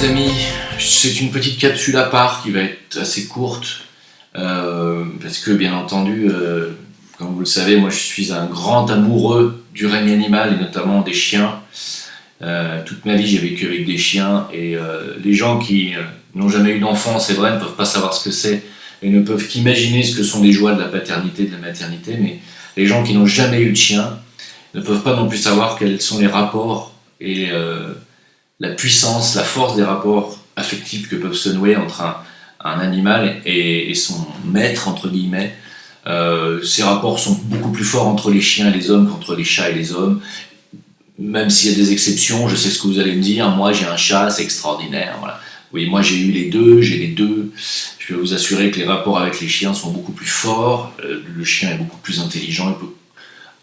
amis, c'est une petite capsule à part qui va être assez courte parce que bien entendu, comme vous le savez, moi je suis un grand amoureux du règne animal et notamment des chiens. Toute ma vie j'ai vécu avec des chiens et les gens qui n'ont jamais eu d'enfant, c'est vrai, ne peuvent pas savoir ce que c'est et ne peuvent qu'imaginer ce que sont les joies de la paternité, de la maternité, mais les gens qui n'ont jamais eu de chien ne peuvent pas non plus savoir quels sont les rapports et la puissance, la force des rapports affectifs que peuvent se nouer entre un animal et son maître, entre guillemets. Ces rapports sont beaucoup plus forts entre les chiens et les hommes qu'entre les chats et les hommes. Même s'il y a des exceptions, je sais ce que vous allez me dire, moi j'ai un chat, c'est extraordinaire. Voilà. Oui, moi j'ai eu les deux, j'ai les deux. Je peux vous assurer que les rapports avec les chiens sont beaucoup plus forts. Le chien est beaucoup plus intelligent, il peut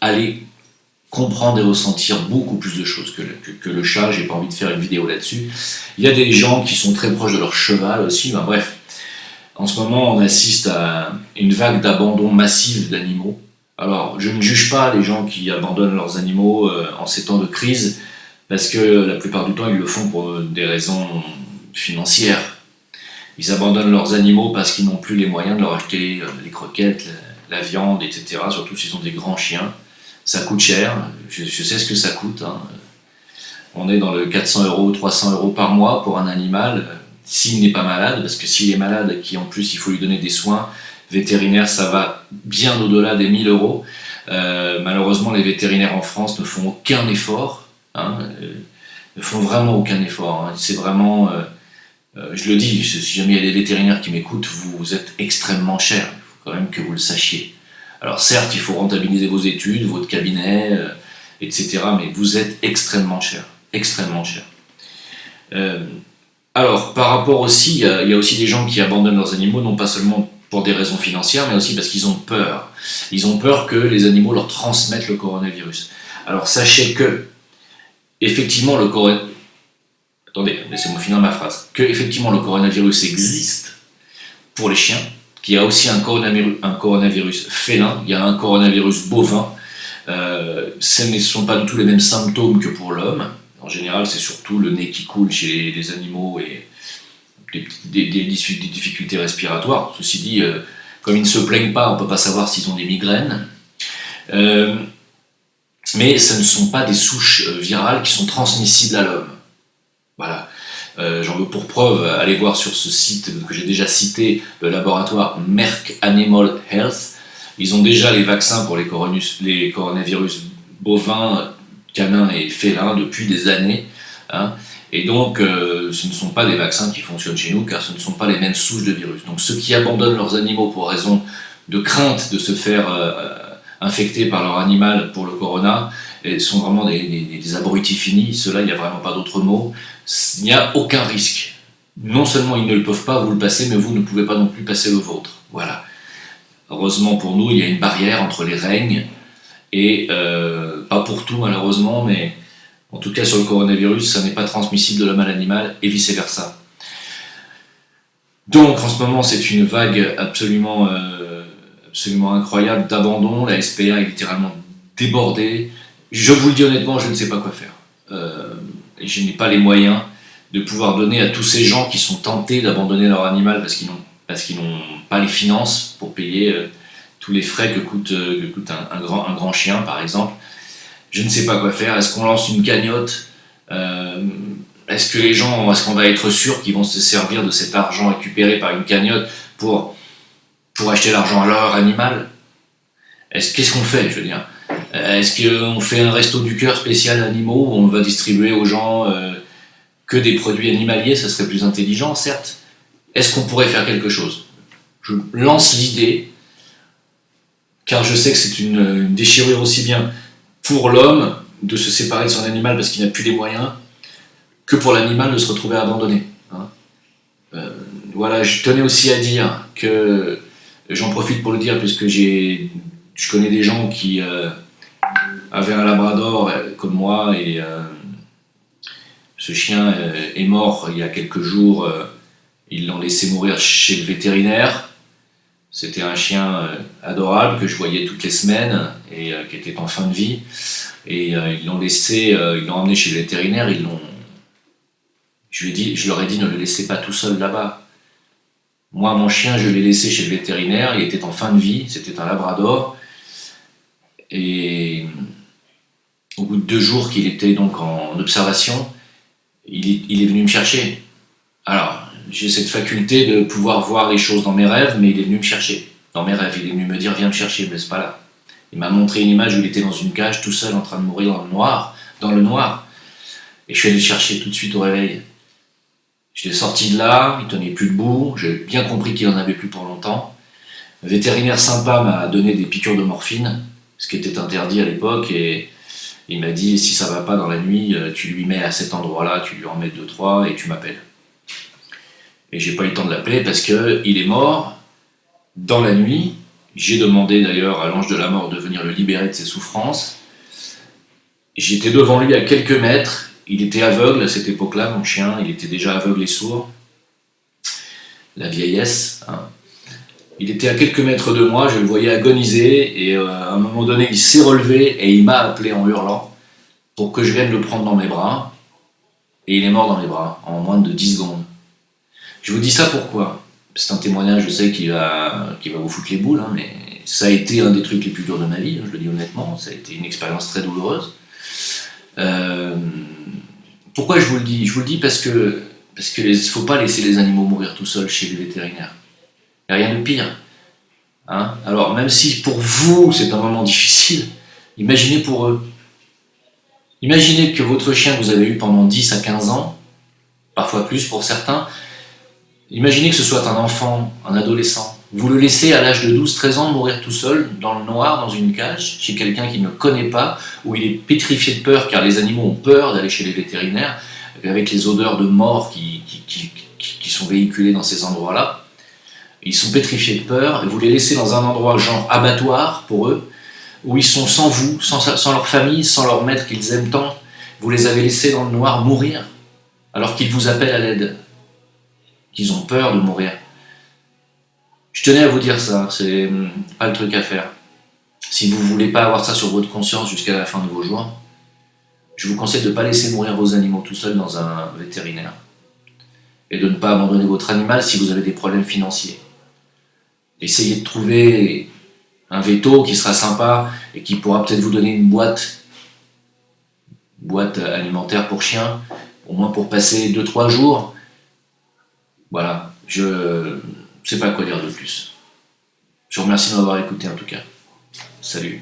aller comprendre et ressentir beaucoup plus de choses que le chat. J'ai pas envie de faire une vidéo là-dessus. Il y a des gens qui sont très proches de leur cheval aussi. Ben, bref, en ce moment on assiste à une vague d'abandon massif d'animaux. Alors, je ne juge pas les gens qui abandonnent leurs animaux en ces temps de crise, parce que la plupart du temps, ils le font pour des raisons financières. Ils abandonnent leurs animaux parce qu'ils n'ont plus les moyens de leur acheter les croquettes, la viande, etc. Surtout s'ils ont des grands chiens. Ça coûte cher, je sais ce que ça coûte. Hein. On est dans le 400 €, 300 € par mois pour un animal, s'il n'est pas malade, parce que s'il est malade et qu'en plus il faut lui donner des soins, vétérinaires, ça va bien au-delà des 1000 €. Malheureusement, les vétérinaires en France ne font aucun effort, hein, ne font vraiment aucun effort. Hein. C'est vraiment, je le dis, si jamais il y a des vétérinaires qui m'écoutent, vous êtes extrêmement cher. Il faut quand même que vous le sachiez. Alors certes, il faut rentabiliser vos études, votre cabinet, etc. Mais vous êtes extrêmement cher, extrêmement cher. Alors, par rapport aussi, il y a aussi des gens qui abandonnent leurs animaux, non pas seulement pour des raisons financières, mais aussi parce qu'ils ont peur. Ils ont peur que les animaux leur transmettent le coronavirus. Alors sachez que, effectivement, Attendez, laissez-moi finir ma phrase. Que, effectivement, le coronavirus existe pour les chiens, qu'il y a aussi un coronavirus félin, il y a un coronavirus bovin. Ce ne sont pas du tout les mêmes symptômes que pour l'homme. En général, c'est surtout le nez qui coule chez les animaux et des difficultés respiratoires. Ceci dit, comme ils ne se plaignent pas, on ne peut pas savoir s'ils ont des migraines. Mais ce ne sont pas des souches virales qui sont transmissibles à l'homme. Voilà. J'en veux pour preuve, allez voir sur ce site que j'ai déjà cité, le laboratoire Merck Animal Health. Ils ont déjà les vaccins pour les coronavirus bovins, canins et félins depuis des années. Hein. Et donc, ce ne sont pas des vaccins qui fonctionnent chez nous, car ce ne sont pas les mêmes souches de virus. Donc, ceux qui abandonnent leurs animaux pour raison de crainte de se faire infecter par leur animal pour le corona sont vraiment des abrutis finis. Ceux-là, il n'y a vraiment pas d'autre mot. Il n'y a aucun risque. Non seulement ils ne le peuvent pas vous le passer, mais vous ne pouvez pas non plus passer le vôtre. Voilà. Heureusement pour nous, il y a une barrière entre les règnes, et pas pour tout malheureusement, mais en tout cas sur le coronavirus, ça n'est pas transmissible de l'homme à l'animal, et vice-versa. Donc en ce moment, c'est une vague absolument incroyable d'abandon. La SPA est littéralement débordée. Je vous le dis honnêtement, je ne sais pas quoi faire. Et je n'ai pas les moyens de pouvoir donner à tous ces gens qui sont tentés d'abandonner leur animal parce qu'ils n'ont pas les finances pour payer tous les frais que coûte un grand chien, par exemple. Je ne sais pas quoi faire. Est-ce qu'on lance une cagnotte ? Est-ce qu'on va être sûr qu'ils vont se servir de cet argent récupéré par une cagnotte pour acheter l'argent à leur animal ? Qu'est-ce qu'on fait, je veux dire ? Est-ce qu'on fait un resto du cœur spécial animaux où on va distribuer aux gens que des produits animaliers ? Ça serait plus intelligent, certes. Est-ce qu'on pourrait faire quelque chose ? Je lance l'idée, car je sais que c'est une déchirure aussi bien pour l'homme de se séparer de son animal parce qu'il n'a plus les moyens, que pour l'animal de se retrouver abandonné. Hein. Voilà, je tenais aussi à dire que, j'en profite pour le dire puisque je connais des gens qui avaient un labrador comme moi, et ce chien est mort il y a quelques jours. Ils l'ont laissé mourir chez le vétérinaire. C'était un chien adorable que je voyais toutes les semaines et qui était en fin de vie. Et ils l'ont emmené chez le vétérinaire, Je leur ai dit, ne le laissez pas tout seul là-bas. Moi, mon chien, je l'ai laissé chez le vétérinaire, il était en fin de vie, c'était un labrador, et au bout de 2 jours qu'il était donc en observation, il est venu me chercher. Alors, j'ai cette faculté de pouvoir voir les choses dans mes rêves, mais il est venu me chercher. Dans mes rêves, il est venu me dire, viens me chercher, me laisse pas là. Il m'a montré une image où il était dans une cage, tout seul, en train de mourir dans le noir. Et je suis allé le chercher tout de suite au réveil. Je l'ai sorti de là, il tenait plus debout, j'ai bien compris qu'il en avait plus pour longtemps. Un vétérinaire sympa m'a donné des piqûres de morphine, ce qui était interdit à l'époque, et il m'a dit, si ça va pas dans la nuit, tu lui mets à cet endroit-là, tu lui en mets 2-3 et tu m'appelles. Et j'ai pas eu le temps de l'appeler parce qu'il est mort dans la nuit. J'ai demandé d'ailleurs à l'ange de la mort de venir le libérer de ses souffrances. J'étais devant lui à quelques mètres. Il était aveugle à cette époque-là, mon chien. Il était déjà aveugle et sourd. La vieillesse. Hein. Il était à quelques mètres de moi. Je le voyais agoniser. Et à un moment donné, il s'est relevé et il m'a appelé en hurlant pour que je vienne le prendre dans mes bras. Et il est mort dans mes bras en moins de 10 secondes. Je vous dis ça pourquoi ? C'est un témoignage, je sais, qui va vous foutre les boules, hein, mais ça a été un des trucs les plus durs de ma vie, je le dis honnêtement, ça a été une expérience très douloureuse. Pourquoi je vous le dis ? Je vous le dis parce que faut pas laisser les animaux mourir tout seuls chez les vétérinaires. Il n'y a rien de pire. Hein ? Alors même si pour vous c'est un moment difficile, imaginez pour eux. Imaginez que votre chien que vous avez eu pendant 10 à 15 ans, parfois plus pour certains, imaginez que ce soit un enfant, un adolescent. Vous le laissez à l'âge de 12-13 ans mourir tout seul, dans le noir, dans une cage, chez quelqu'un qu'il ne connaît pas, où il est pétrifié de peur, car les animaux ont peur d'aller chez les vétérinaires, avec les odeurs de mort qui sont véhiculées dans ces endroits-là. Ils sont pétrifiés de peur, et vous les laissez dans un endroit genre abattoir pour eux, où ils sont sans vous, sans leur famille, sans leur maître qu'ils aiment tant. Vous les avez laissés dans le noir mourir, alors qu'ils vous appellent à l'aide. Qu'ils ont peur de mourir. Je tenais à vous dire ça, c'est pas le truc à faire. Si vous voulez pas avoir ça sur votre conscience jusqu'à la fin de vos jours, je vous conseille de ne pas laisser mourir vos animaux tout seuls dans un vétérinaire. Et de ne pas abandonner votre animal si vous avez des problèmes financiers. Essayez de trouver un véto qui sera sympa et qui pourra peut-être vous donner une boîte alimentaire pour chien, au moins pour passer 2-3 jours. Voilà, je sais pas quoi dire de plus. Je vous remercie de m'avoir écouté en tout cas. Salut.